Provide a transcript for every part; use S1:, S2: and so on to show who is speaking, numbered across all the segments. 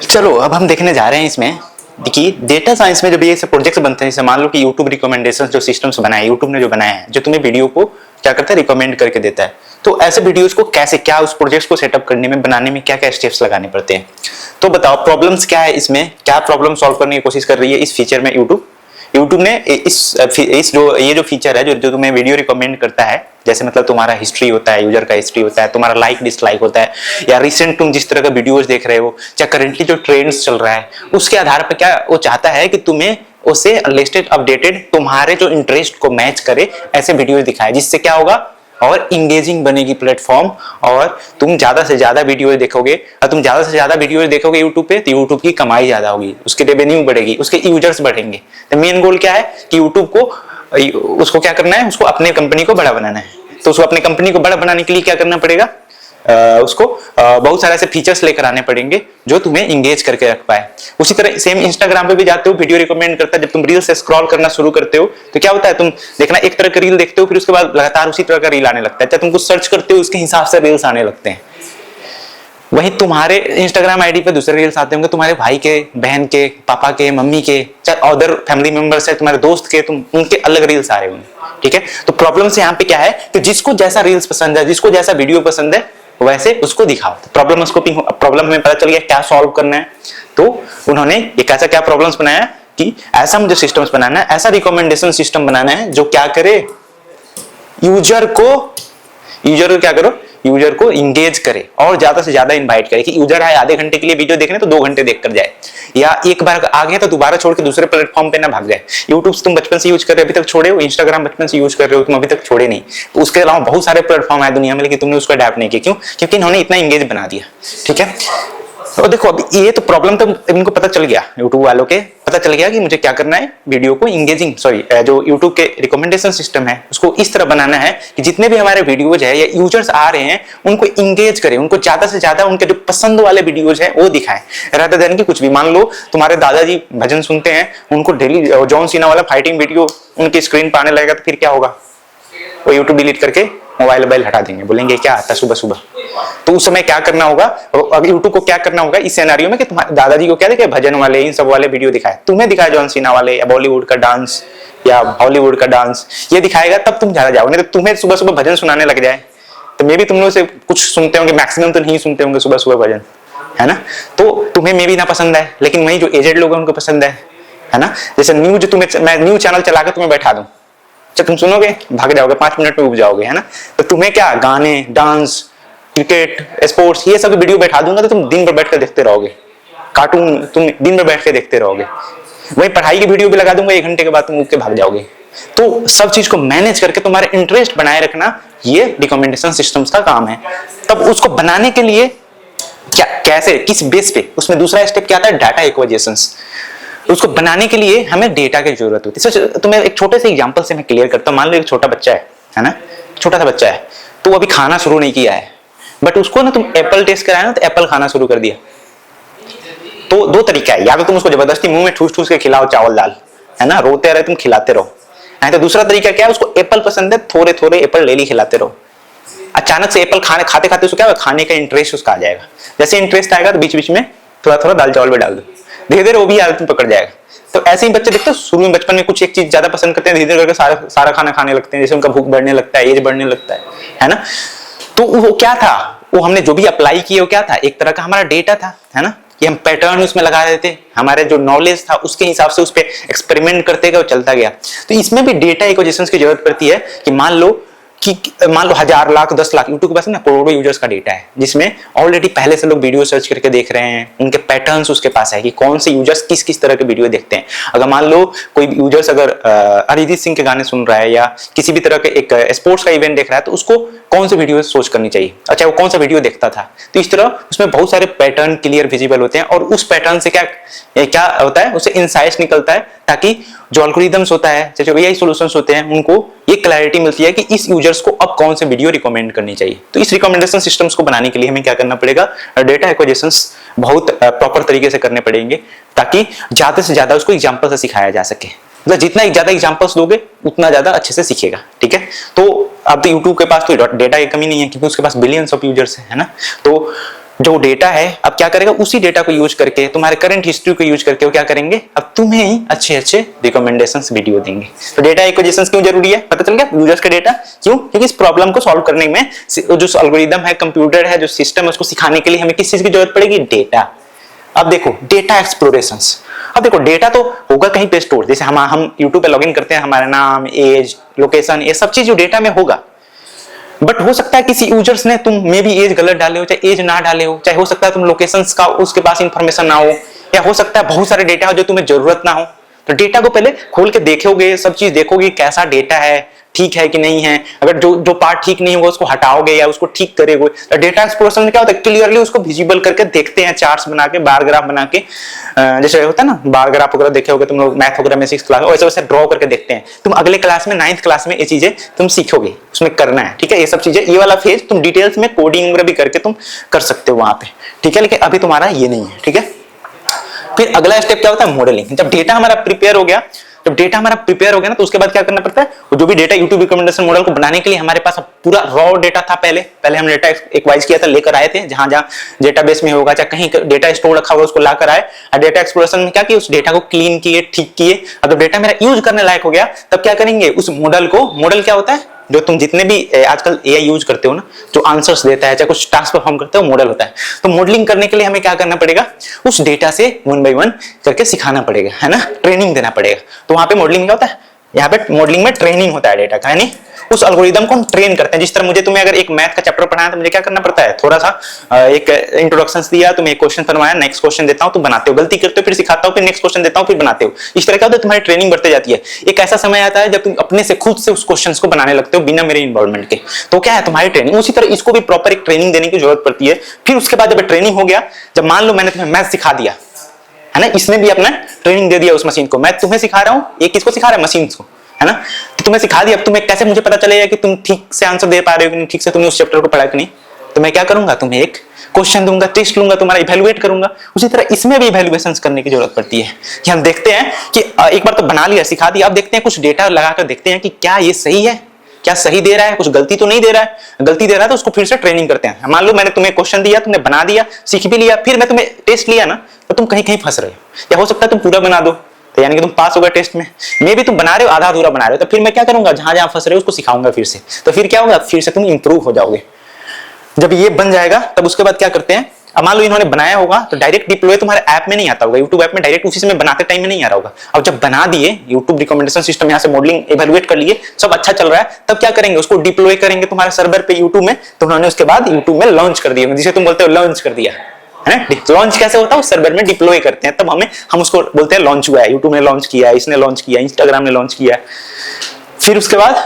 S1: चलो अब हम देखने जा रहे हैं इसमें कि डेटा साइंस में जब ये ऐसे प्रोजेक्ट्स बनते हैं, जैसे मान लो कि यूट्यूब रिकमेंडेशंस जो सिस्टम्स बनाए यूट्यूब ने जो बनाया है, जो तुम्हें वीडियो को क्या करता है रिकमेंड करके देता है, तो ऐसे वीडियोस को कैसे क्या उस प्रोजेक्ट्स को सेटअप करने में बनाने में क्या क्या स्टेप्स लगाने पड़ते हैं। तो बताओ प्रॉब्लम्स क्या है इसमें, क्या प्रॉब्लम सॉल्व करने की कोशिश कर रही है इस फीचर में यूट्यूब ने इस जो ये जो फीचर है जो तुम्हें वीडियो रिकमेंड करता है, जैसे मतलब तुम्हारा हिस्ट्री होता है, यूजर का हिस्ट्री होता है, तुम्हारा लाइक डिसलाइक होता है, या रिसेंट तुम जिस तरह का वीडियोस देख रहे हो, या करंटली जो ट्रेंड्स चल रहा है, उसके आधार पर क्या वो चाहता है कि तुम्हें उसे लेटेस्ट अपडेटेड तुम्हारे जो इंटरेस्ट को मैच करे ऐसे वीडियोस दिखाए, जिससे क्या होगा और इंगेजिंग बनेगी प्लेटफॉर्म, और तुम ज्यादा से ज्यादा वीडियो देखोगे, और तुम ज्यादा से ज्यादा वीडियो देखोगे यूट्यूब पे, तो यूट्यूब की कमाई ज्यादा होगी, उसके रेवेन्यू बढ़ेगी, उसके यूजर्स बढ़ेंगे। तो मेन गोल क्या है कि यूट्यूब को उसको क्या करना है, उसको अपने कंपनी को बड़ा बनाना है। तो उसको अपने कंपनी को बड़ा बनाने के लिए क्या करना पड़ेगा, उसको बहुत सारे ऐसे फीचर्स लेकर आने पड़ेंगे जो तुम्हें इंगेज करके रख पाए। उसी तरह सेम इंस्टाग्राम पे भी जाते हो, वीडियो रिकमेंड करता है, जब तुम रील से स्क्रॉल करना शुरू करते हो तो क्या होता है, तुम देखना एक तरह का रील देखते हो, फिर उसके बाद लगातार उसी तरह का रील आने लगता है, चाहे तुम कुछ सर्च करते हो उसके हिसाब से रील्स आने लगते हैं। वहीं तुम्हारे इंस्टाग्राम आईडी पे दूसरे रील्स आते होंगे, तुम्हारे भाई के, बहन के, पापा के, मम्मी के, चाहे अदर फैमिली मेंबर्स है, तुम्हारे दोस्त के, तुम उनके अलग रील्स आ रहे होंगे। ठीक है, तो प्रॉब्लम से यहाँ पे क्या है कि जिसको जैसा रील्स पसंद है, जिसको जैसा वीडियो पसंद है वैसे उसको दिखाओ। प्रॉब्लम में पता चल गया क्या सॉल्व करना है। तो उन्होंने एक ऐसा क्या प्रॉब्लम्स बनाया कि ऐसा मुझे सिस्टम्स बनाना है, ऐसा रिकमेंडेशन सिस्टम बनाना है जो क्या करे, यूजर को क्या करो, यूजर को इंगेज करे और ज्यादा से ज्यादा इनवाइट करे, कि यूजर आए आधे घंटे के लिए वीडियो देखने तो 2 घंटे देख कर जाए, या एक बार आ गया तो दोबारा छोड़ के दूसरे प्लेटफॉर्म पे ना भाग जाए। यूट्यूब तुम बचपन से यूज कर रहे हो, अभी तक छोड़े हो, इंस्टाग्राम बचपन से यूज कर रहे हो, तुम अभी तक छोड़े नहीं, तो उसके अलावा बहुत सारे प्लेटफॉर्म है दुनिया में, लेकिन तुमने उसको अडैप्ट नहीं किया। क्यों? क्योंकि इन्होंने इतना इंगेज बना दिया। ठीक है, तो देखो अब ये तो प्रॉब्लम तो इनको पता चल गया, यूट्यूब वालों के पता चल गया कि मुझे क्या करना है, वीडियो को इंगेजिंग जो यूट्यूब के रिकमेंडेशन सिस्टम है उसको इस तरह बनाना है कि जितने भी हमारे वीडियोज है या यूजर्स आ रहे हैं उनको इंगेज करें, उनको ज्यादा से ज्यादा उनके जो पसंद वाले वीडियोज है वो दिखाएं, रादर देन कि कुछ भी। मान लो तुम्हारे दादाजी भजन सुनते हैं, उनको डेली जॉन सीना वाला फाइटिंग वीडियो उनकी स्क्रीन पर आने लगेगा, तो फिर क्या होगा, वो यूट्यूब डिलीट करके मोबाइल हटा देंगे, बोलेंगे क्या आता है सुबह सुबह। तो उस समय क्या करना होगा, अब यूट्यूब को क्या करना होगा इस सिनेरियो में कि तुम्हारे दादाजी को क्या दिखाए, भजन वाले इन सब वाले वीडियो दिखाए, तुम्हें दिखाए जॉन सीना वाले या बॉलीवुड का डांस या हॉलीवुड का डांस, ये दिखाएगा तब तुम ज्यादा जाओगे। नहीं तो तुम्हें सुबह सुबह भजन सुनाने लग जाए, तो मे भी तुम लोग से कुछ सुनते होंगे, मैक्सिमम तो नहीं सुनते होंगे सुबह सुबह भजन, है ना, तो तुम्हें मे भी ना पसंद है, लेकिन वही जो एजेड लोग हैं उनको पसंद है ना। जैसे न्यूज, मैं न्यूज चैनल चला के तुम्हें बैठा दूं, जब तुम सुनोगे भाग जाओगे, 5 मिनट में उब जाओगे, है ना। तो तुम्हें क्या गाने, डांस, क्रिकेट, स्पोर्ट्स, ये सब वीडियो बैठा दूंगा तो तुम दिन भर बैठ कर देखते रहोगे, कार्टून तुम दिन भर बैठ के देखते रहोगे। वही पढ़ाई की वीडियो भी लगा दूंगा, 1 घंटे के बाद तुम उब के भाग जाओगे। तो सब चीज को मैनेज करके तुम्हारे इंटरेस्ट बनाए रखना ये रिकमेंडेशन सिस्टम्स का काम है। तब उसको बनाने के लिए क्या, कैसे, किस बेस पे, उसमें दूसरा स्टेप क्या आता है, डाटा एक्विजिशंस। उसको बनाने के लिए हमें डेटा की जरूरत होती है। तो मैं एक छोटे से एग्जांपल से मैं क्लियर करता हूं। मान लो एक छोटा बच्चा है ना, छोटा सा बच्चा है, तो वो अभी खाना शुरू नहीं किया है, बट उसको ना तुम एप्पल टेस्ट कराया ना, तो एप्पल खाना शुरू कर दिया। तो 2 तरीका है, या तो तुम उसको जबरदस्ती मुंह में ठूस के खिलाओ चावल दाल, है ना, रोते रहे तुम खिलाते रहो। तो दूसरा तरीका क्या है, उसको एप्पल पसंद है, थोड़े थोड़े एप्पल डेली खिलाते रहो। अचानक से एप्पल खाते खाते उसको क्या खाने का इंटरेस्ट उसका आ जाएगा। जैसे इंटरेस्ट आएगा तो बीच बीच में थोड़ा थोड़ा दाल चावल भी डाल दो, धीरे धीरे वो भी आदत में पकड़ जाएगा। तो ऐसे ही बच्चे देखते हो शुरू में बचपन में कुछ एक चीज ज्यादा पसंद करते हैं, धीरे धीरे करके सारा खाना खाने लगते हैं, जैसे उनका भूख बढ़ने लगता है, एज बढ़ने लगता है ना। तो वो क्या था, वो हमने जो भी अप्लाई किए वो क्या था, एक तरह का हमारा डेटा था, है ना, कि हम पैटर्न उसमें लगा रहे थे, हमारे जो नॉलेज था उसके हिसाब से उस पर एक्सपेरिमेंट करते गए, चलता गया। तो इसमें भी डेटा एक्विजिशन की जरूरत पड़ती है कि मान लो 1000 लाख 10 लाख यूट्यूब के पास ना करोड़ों यूजर्स का डेटा है, जिसमें ऑलरेडी पहले से लोग वीडियो सर्च करके देख रहे हैं, उनके पैटर्न्स उसके पास है कि कौन से यूजर्स किस किस तरह के वीडियो देखते हैं। अगर मान लो कोई यूजर्स अगर अरिजीत सिंह के गाने सुन रहा है या किसी भी तरह के एक स्पोर्ट्स का इवेंट देख रहा है, तो उसको कौन से वीडियो सोच करनी चाहिए, अच्छा वो कौन सा वीडियो देखता था। तो इस तरह उसमें बहुत सारे पैटर्न क्लियर विजिबल होते हैं, और उस पैटर्न से क्या होता है, उससे इनसाइट्स निकलता है, ताकि जो एल्गोरिदम्स होता है, जो एआई सॉल्यूशंस होते हैं, उनको ये क्लैरिटी मिलती है कि इस यूजर्स को अब कौन से वीडियो रिकमेंड करनी चाहिए। तो इस रिकमेंडेशन सिस्टम्स को बनाने के लिए हमें क्या करना पड़ेगा, डेटा एक्विजिशंस बहुत प्रॉपर तरीके से करने पड़ेंगे, ताकि ज्यादा से ज्यादा उसको एग्जांपल से सिखाया जा सके। मतलब जितना ज्यादा एग्जांपल्स दोगे उतना ज्यादा अच्छे से सीखेगा। ठीक है, तो अब तो यूट्यूब के पास तो डेटा की कमी नहीं है, क्योंकि उसके पास बिलियंस ऑफ यूजर्स है ना। तो जो डेटा है अब क्या करेगा, उसी डेटा को यूज करके, तुम्हारे करंट हिस्ट्री को यूज करके वो क्या करेंगे, अब तुम्हें ही अच्छे अच्छे रिकमेंडेशंस वीडियो देंगे। तो डेटा एक्विजिशन क्यों जरूरी है, पता चल गया यूजर्स का डेटा क्यों, क्योंकि इस प्रॉब्लम को सॉल्व करने में जो एल्गोरिदम है, कंप्यूटर है, जो सिस्टम है, उसको सिखाने के लिए हमें किस चीज की जरूरत पड़ेगी, डेटा। अब देखो डेटा एक्सप्लोरेशंस, अब देखो डेटा तो होगा कहीं पे स्टोर, जैसे हम यूट्यूब पे लॉगिन करते हैं, हमारा नाम, एज, लोकेशन, ये सब चीज जो डेटा में होगा। बट हो सकता है किसी यूजर्स ने तुम में भी एज गलत डाले हो, चाहे एज ना डाले हो, चाहे हो सकता है तुम लोकेशंस का उसके पास इंफॉर्मेशन ना हो, या हो सकता है बहुत सारे डेटा हो जो तुम्हें जरूरत ना हो। तो डेटा को पहले खोल के देखोगे, सब चीज देखोगे कैसा डेटा है, ठीक है कि नहीं है। अगर जो पार्ट ठीक नहीं होगा उसको हटाओगे या उसको ठीक करोगे। तो डेटा एक्सप्लोरेशन में क्या होता है, क्लियरली उसको विजिबल करके देखते हैं, चार्ट्स बना के, बार ग्राफ बना के, जैसे होता है ना बार ग्राफ वगैरह देखे होगे तुम लोग मैथ वगैरह में 6th क्लास में, वैसे वैसे ड्रॉ करके देखते हैं। तुम अगले क्लास में 9th क्लास में ये चीजें तुम सीखोगे, उसमें करना है, ठीक है। ये सब चीजें, ये वाला फेज तुम डिटेल्स में कोडिंग वगैरह भी करके तुम कर सकते हो वहां पे, ठीक है। लेकिन अभी तुम्हारा ये नहीं है, ठीक है। फिर अगला स्टेप क्या होता है, मॉडलिंग। जब डेटा हमारा प्रिपेयर हो गया, ना, तो उसके बाद क्या करना पड़ता है, जो भी डेटा यूट्यूब रिकमेंडेशन मॉडल को बनाने के लिए हमारे पास पूरा रॉ डेटा था, पहले हम डेटा एक्वाइज किया था, लेकर आए थे, जहां डेटाबेस में होगा, चाहे कहीं डेटा स्टोर रखा होगा, उसको ला कर आए। और डेटा एक्सप्लोरेशन में क्या किया, उस डेटा को क्लीन किए, ठीक किए। अब जब डेटा मेरा यूज करने लायक हो गया, तब क्या करेंगे, उस मॉडल क्या होता है, जो तुम जितने भी आजकल एआई यूज करते हो ना, जो आंसर्स देता है, चाहे कुछ टास्क परफॉर्म करते हो, मॉडल होता है। तो मॉडलिंग करने के लिए हमें क्या करना पड़ेगा, उस डेटा से 1 by 1 करके सिखाना पड़ेगा, है ना, ट्रेनिंग देना पड़ेगा। तो वहां पे मॉडलिंग क्या होता है, यहाँ पे मॉडलिंग में ट्रेनिंग होता है डेटा का, है नहीं। उस एल्गोरिदम को हम ट्रेन करते हैं। जिस तरह मुझे तुम्हें अगर एक मैथ का चैप्टर पढ़ाया तो मुझे क्या करना पड़ता है, थोड़ा सा एक इंट्रोडक्शन दिया, तुम्हें एक क्वेश्चन बनवाया, नेक्स्ट क्वेश्चन देता हूं, तुम बनाते हो, गलती करते हो, फिर सिखाता हूं, फिर नेक्स्ट क्वेश्चन देता हूं, फिर बनाते हो। इस तरह क्या होता है, तुम्हारी ट्रेनिंग बढ़ती जाती है। एक ऐसा समय आता है जब तुम अपने से खुद से उस क्वेश्चन को बनाने लगते हो बिना मेरे इन्वॉल्वमेंट के, तो क्या है तुम्हारी ट्रेनिंग। उसी तरह इसको भी प्रॉपर एक ट्रेनिंग देने की जरूरत पड़ती है। फिर उसके बाद जब ट्रेनिंग हो गया, जब मान लो मैंने तुम्हें मैथ सिखा दिया, है ना, इसने भी अपना ट्रेनिंग दे दिया उस मशीन को, मैं तुम्हें सिखा रहा हूं, एक किसको सिखा रहा है, मशीन को, है ना। तो तुम्हें सिखा दिया, अब तुम्हें कैसे मुझे पता चलेगा कि तुम ठीक से आंसर दे पा रहे हो कि नहीं, ठीक से तुमने उस चैप्टर को पढ़ा कि नहीं। तो मैं क्या करूंगा, तुम्हें एक क्वेश्चन दूंगा, टेस्ट लूंगा, तुम्हारा इवैल्यूएट करूंगा। उसी तरह इसमें भी इवैल्यूएशंस करने की जरूरत पड़ती है कि हम देखते हैं कि एक बार तो बना लिया, सिखा दिया, अब देखते हैं कुछ डेटा लगाकर देखते हैं कि क्या ये सही है, क्या सही दे रहा है, कुछ गलती तो नहीं दे रहा है। गलती दे रहा है तो उसको फिर से ट्रेनिंग करते हैं। मान लो मैंने तुम्हें क्वेश्चन दिया, तुमने बना दिया, सीख भी लिया, फिर मैं तुम्हें टेस्ट लिया ना, तो तुम कहीं कहीं फंस रहे हो, या हो सकता है तुम पूरा बना दो, तो यानी कि तुम पास हो गए टेस्ट में। मे भी तुम बना रहे हो आधा अधूरा बना रहे हो, तो फिर मैं क्या करूंगा, जहां जहां फंस रहे हो उसको सिखाऊंगा फिर से, तो फिर क्या होगा, फिर से तुम इंप्रूव हो जाओगे। जब ये बन जाएगा तब उसके बाद क्या करते हैं, अब मान लो इन्होंने बनाया होगा तो डायरेक्ट डिप्लॉय तुम्हारे ऐप में नहीं आता होगा, यूट्यूब ऐप में डायरेक्ट उसी समय बनाते टाइम में नहीं आ रहा होगा। अब जब बना दिए यूट्यूब रिकमेंडेशन सिस्टम, यहाँ से मॉडलिंग इवैल्यूएट कर लिए, सब अच्छा चल रहा है, तब क्या करेंगे, उसको डिप्लॉय करेंगे तुम्हारे सर्वर पे यूट्यूब में। तो उन्होंने उसके बाद यूट्यूब में लॉन्च कर दिया, जिसे तुम बोलते हो लॉन्च कर दिया, है ना। लॉन्च कैसे होता है, उस सर्वर में डिप्लॉय करते हैं, तब हम उसको बोलते हैं लॉन्च हुआ है, यूट्यूब ने लॉन्च किया, इसने लॉन्च किया, इंस्टाग्राम ने लॉन्च किया। फिर उसके बाद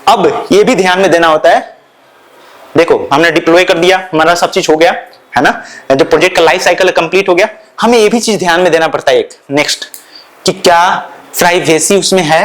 S1: अब ये भी ध्यान में देना होता है, देखो हमने डिप्लॉय कर दिया, हमारा सब चीज हो गया, है ना, जो प्रोजेक्ट का लाइफ साइकिल कंप्लीट हो गया, हमें ये भी चीज ध्यान में देना पड़ता है एक नेक्स्ट, कि क्या प्राइवेसी उसमें है,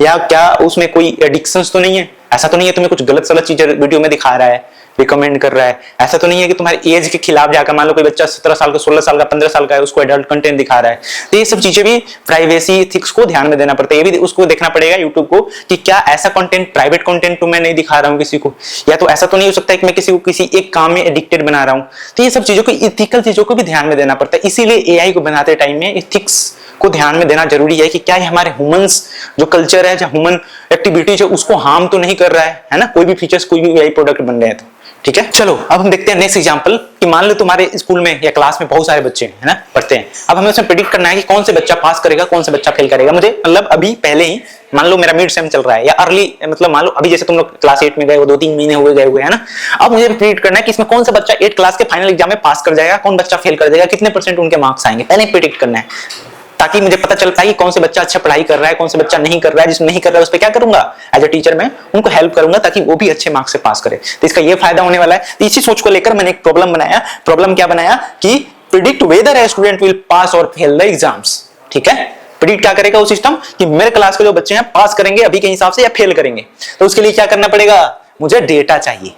S1: या क्या उसमें कोई एडिक्शंस तो नहीं है। ऐसा तो नहीं है तुम्हें कुछ गलत सलत चीजें वीडियो में दिखा रहा है, रिकमेंड कर रहा है। ऐसा तो नहीं है कि तुम्हारी एज के खिलाफ जाकर, मान लो कोई बच्चा 17 साल का, 16 साल का, 15 साल का है, उसको एडल्ट कंटेंट दिखा रहा है। तो ये सब चीजें भी प्राइवेसी एथिक्स को ध्यान में देना पड़ता है। ये भी उसको देखना पड़ेगा यूट्यूब को कि क्या ऐसा कंटेंट, प्राइवेट कंटेंट तो मैं नहीं दिखा रहा हूँ किसी को, या तो ऐसा तो नहीं हो सकता है कि मैं किसी को किसी एक काम में एडिक्टेड बना रहा हूँ। तो ये सब चीजों को, इथिकल चीजों को भी ध्यान में देना पड़ता है। इसीलिए एआई को बनाते टाइम में इथिक्स को ध्यान में देना जरूरी है कि क्या ये हमारे ह्यूमंस जो कल्चर है, जो ह्यूमन एक्टिविटीज है, उसको हार्म तो नहीं कर रहा है ना, कोई भी फीचर्स, कोई भी एआई प्रोडक्ट बन रहे हैं तो, ठीक है। चलो अब हम देखते हैं नेक्स्ट एग्जांपल, कि मान लो तुम्हारे स्कूल में या क्लास में बहुत सारे बच्चे हैं, है ना, पढ़ते हैं। अब हमें उसमें प्रेडिक्ट करना है कि कौन से बच्चा पास करेगा, कौन से बच्चा फेल करेगा। मुझे मतलब अभी पहले ही, मान लो मेरा मिड सेम चल रहा है, या अर्ली, मतलब मान लो अभी जैसे तुम लोग क्लास 8 में गए हो, 2-3 महीने हुए गए हुए, है ना। अब मुझे प्रेडिक्ट करना है कि इसमें कौन सा बच्चा 8 क्लास के फाइनल एग्जाम में पास कर जाएगा, कौन बच्चा फेल कर जाएगा, कितने % उनके मार्क्स आएंगे, पहले प्रेडिक्ट करना है, ताकि मुझे पता चल पाए कि कौन से बच्चा अच्छा पढ़ाई कर रहा है, कौन से बच्चा नहीं कर रहा है। जिसमें नहीं कर रहा है उस पर क्या करूंगा, एज ए टीचर मैं उनको हेल्प करूंगा ताकि वो भी अच्छे मार्क्स से पास करे। तो इसका ये फायदा होने वाला है। तो इसी सोच को लेकर मैंने एक प्रॉब्लम बनाया। प्रॉब्लम क्या बनाया कि predict whether a student will pass और फेल द एग्जाम्स, ठीक है। प्रिडिक्ट क्या करेगा वो सिस्टम, कि मेरे क्लास के जो बच्चे हैं पास करेंगे अभी के हिसाब से या फेल करेंगे। तो उसके लिए क्या करना पड़ेगा, मुझे डेटा चाहिए।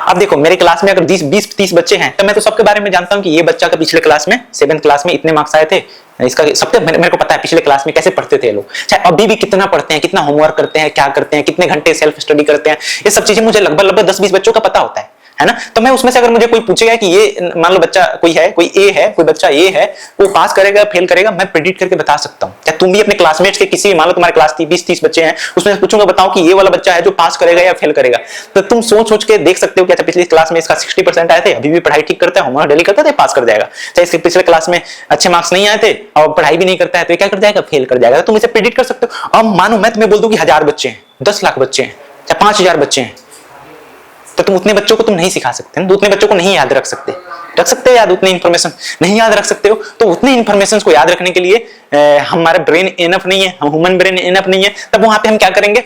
S1: अब देखो मेरे क्लास में अगर 20-30 बच्चे हैं, तो मैं तो सबके बारे में जानता हूं कि ये बच्चा का पिछले क्लास में 7th क्लास में इतने मार्क्स आए थे, इसका सबके मेरे को पता है पिछले क्लास में कैसे पढ़ते थे लोग, चाहे अभी भी कितना पढ़ते हैं, कितना होमवर्क करते हैं, क्या करते हैं, कितने घंटे सेल्फ स्टडी करते हैं। ये सब चीजें मुझे लगभग 10-20 बच्चों का पता होता है है ना। तो मैं उसमें से अगर मुझे कोई पूछेगा कि ये मान लो बच्चा कोई है, कोई ए है, कोई बच्चा ए है, वो पास करेगा फेल करेगा, मैं प्रेडिक्ट करके बता सकता हूं। क्या तुम भी अपने क्लासमेट्स के किसी, मान लो तुम्हारे क्लास 20-30 बच्चे हैं, उसमें पूछूंगा बताओ कि ये वाला बच्चा है जो पास करेगा या फेल करेगा, तो तुम सोच के देख सकते हो कि अच्छा पिछली क्लास में इसका 60% आए थे, अभी भी पढ़ाई ठीक करता है, होमवर्क डेली करता है, पास कर जाएगा। चाहे इसके पिछले क्लास में अच्छे मार्क्स नहीं आए थे और पढ़ाई भी नहीं करता है, तो क्या कर जाएगा, फेल कर जाएगा। तुम इसे प्रेडिक्ट कर सकते हो। अब मानो मैं तुम्हें बोल दूं कि 1000 बच्चे हैं, 10 लाख बच्चे हैं या 5000 बच्चे हैं, तो तुम उतने बच्चों को तुम नहीं सिखा सकते, तो उतने बच्चों को नहीं याद रख सकते याद, उतने इंफॉर्मेशन नहीं याद रख सकते हो। तो उतने इंफॉर्मेशन को याद रखने के लिए हमारा ब्रेन इनफ नहीं है, ह्यूमन ब्रेन इनफ नहीं है। तब वहां पे हम क्या करेंगे,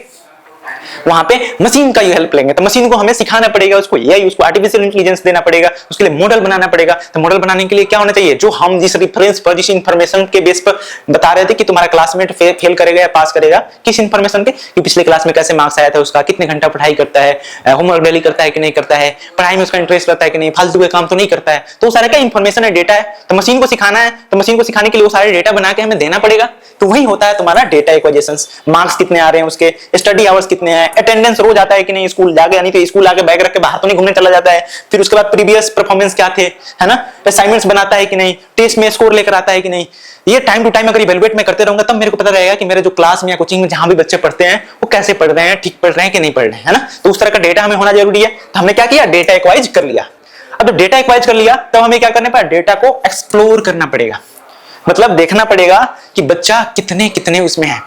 S1: वहां पे मशीन का ही हेल्प लेंगे। तो मशीन को हमें सिखाना पड़ेगा, उसको एआई, उसको आर्टिफिशियल इंटेलिजेंस देना पड़ेगा, उसके लिए मॉडल बनाना पड़ेगा। तो मॉडल बनाने के लिए क्या होना चाहिए, जो हम जिस रेफरेंस पर, जिस इंफॉर्मेशन के बेस पर बता रहे थे कि तुम्हारा क्लासमेट फेल करेगा या पास करेगा, किस इंफॉर्मेशन के, कि पिछले क्लास में कैसे मार्क्स आया था उसका, कितने घंटा पढ़ाई करता है, होमवर्क डेली करता है कि नहीं करता है, पढ़ाई में उसका इंटरेस्ट रहता है कि नहीं, फालतू के काम तो नहीं करता है। तो सारा क्या इंफॉर्मेशन है, डेटा है। तो मशीन को सिखाना है, तो मशीन को सिखाने के लिए वो सारे डेटा बना के हमें देना पड़ेगा। तो वही होता है तुम्हारा डेटा इक्वेशन। मार्क्स कितने आ रहे हैं उसके, स्टडी आवर्स कितने हैं, अटेंडेंस रोज आता है कि नहीं स्कूल जाके, नहीं तो स्कूल आके बैग रख के बाहर तो नहीं घूमने चला जाता है। फिर उसके बाद प्रीवियस परफॉर्मेंस क्या थे, है ना, असाइनमेंट्स बनाता है कि नहीं, टेस्ट में स्कोर लेकर आता है कि नहीं। ये टाइम टू टाइम अगर इवैल्यूएट मैं करते रहूंगा, तब मेरे को पता रहेगा कि मेरे जो क्लास में या कोचिंग में जहां भी बच्चे पढ़ते हैं वो कैसे पढ़ रहे हैं, ठीक पढ़ रहे हैं कि नहीं पढ़ रहे हैं, है ना। तो उस तरह का डेटा हमें होना जरूरी है। तो हमने क्या किया, डेटा एक्वाइज कर लिया। अब जब डेटा एक्वाइज कर लिया तब हमें क्या करना पड़ेगा, डेटा को एक्सप्लोर करना पड़ेगा, मतलब देखना पड़ेगा कि बच्चा कितने कितने उसमें है।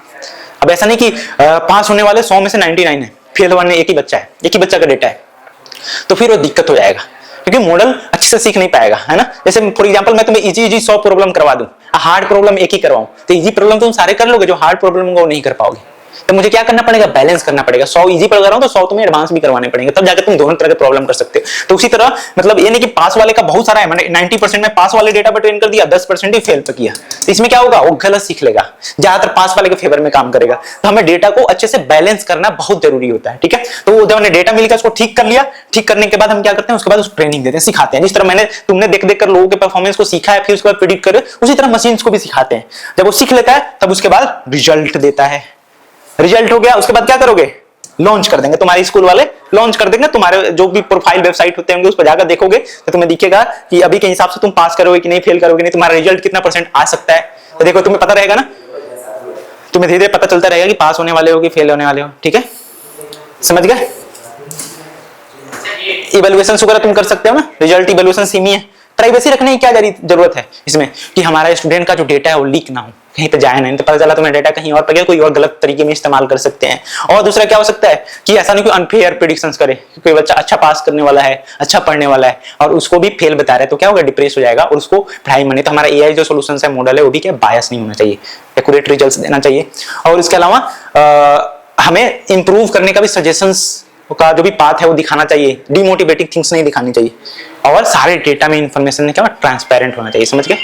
S1: अब ऐसा नहीं कि पास होने वाले 100 में से 99 है, फेल होने एक ही बच्चा है, एक ही बच्चा का डेटा है, तो फिर वो दिक्कत हो जाएगा, क्योंकि मॉडल अच्छे से सीख नहीं पाएगा, है ना। जैसे फॉर एग्जांपल मैं तुम्हें इजी 100 प्रॉब्लम करवा दूं, हार्ड प्रॉब्लम एक ही करवाऊं, तो इजी प्रॉब्लम तुम सारे कर लोगे, जो हार्ड प्रॉब्लम वो नहीं कर पाओगे। तो मुझे क्या करना पड़ेगा, बैलेंस करना पड़ेगा। 100 इजी पढ़ रहा हूं तो 100 तुम्हें एडवांस भी करवाने पड़ेंगे, तब जाकर तुम दोनों तरह के प्रॉब्लम कर सकते हो। तो उसी तरह मतलब ये नहीं कि पास वाले का बहुत सारा है, मैंने 90% में पास वाले डेटा पर ट्रेन कर दिया, 10% ही फेल पर किया, तो इसमें क्या होगा, वो गलत सीख लेगा, ज्यादातर पास वाले के फेवर में काम करेगा। तो हमें डेटा को अच्छे से बैलेंस करना बहुत जरूरी होता है, ठीक है। तो जब हमने डेटा मिल गया उसको ठीक कर लिया, ठीक करने के बाद हम क्या करते हैं, उसके बाद उसको ट्रेनिंग देते हैं, सिखाते हैं। जिस तरह मैंने तुमने देख देख कर लोगों के परफॉर्मेंस को सीखा है, फिर उसके बाद प्रेडिक्ट करे, उसी तरह मशीन्स को भी सिखाते हैं। जब वो सीख लेता है तब उसके बाद रिजल्ट देता है। रिजल्ट हो गया, उसके बाद क्या करोगे, लॉन्च कर देंगे, तुम्हारे स्कूल वाले लॉन्च कर देंगे। तुम्हारे जो भी प्रोफाइल वेबसाइट होते होंगे उस पर जाकर देखोगे तो तुम्हें दिखेगा कि अभी के हिसाब से तुम पास करोगे कि नहीं, फेल करोगे नहीं, तुम्हारा रिजल्ट कितना % आ सकता है। तो देखो तुम्हें पता रहेगा ना, तुम्हें धीरे धीरे पता चलता रहेगा कि पास होने वाले हो कि फेल होने वाले हो, ठीक है, समझ गए। इवैल्यूएशन वगैरह तुम कर सकते हो ना, रिजल्ट इवैल्यूएशन सेम ही है। प्राइवेसी रखने की क्या जरूरत है इसमें, कि हमारा स्टूडेंट का जो डेटा है वो लीक ना हो, कहीं पे जाए नहीं, तो पता चला तुम्हें डेटा कहीं और पे गया, कोई और गलत तरीके में इस्तेमाल कर सकते हैं। और दूसरा क्या हो सकता है कि ऐसा नहीं कोई अनफेयर प्रेडिक्शंस करे, कोई बच्चा अच्छा पास करने वाला है, अच्छा पढ़ने वाला है और उसको भी फेल बता रहा है, तो क्या होगा, डिप्रेस हो जाएगा और उसको पढ़ाई में नहीं। तो हमारा एआई जो सॉल्यूशंस है, मॉडल है, वो भी क्या बायस नहीं होना चाहिए, एक्यूरेट रिजल्ट्स देना चाहिए। और इसके अलावा हमें इंप्रूव करने का भी सजेशंस का जो भी पाथ है वो दिखाना चाहिए, डिमोटिवेटिंग थिंग्स नहीं दिखानी चाहिए। और सारे डेटा में इंफॉर्मेशन क्या ट्रांसपेरेंट होना चाहिए, समझ गए।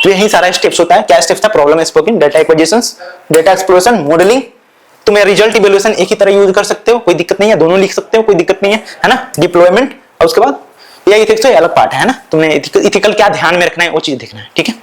S1: तो यही सारा स्टेप्स होता है। क्या स्टेप्स था, problem स्पोकिंग, data acquisitions, data exploration, modelling. तुम रिजल्ट इवैल्यूएशन एक ही तरह यूज कर सकते हो, कोई दिक्कत नहीं है, दोनों लिख सकते हो, कोई दिक्कत नहीं है ना। डिप्लॉयमेंट और उसके बाद ये इथिक्स तो अलग पार्ट है ना, तुमने इथिकल क्या ध्यान में रखना है वो चीज देखना है, ठीक है।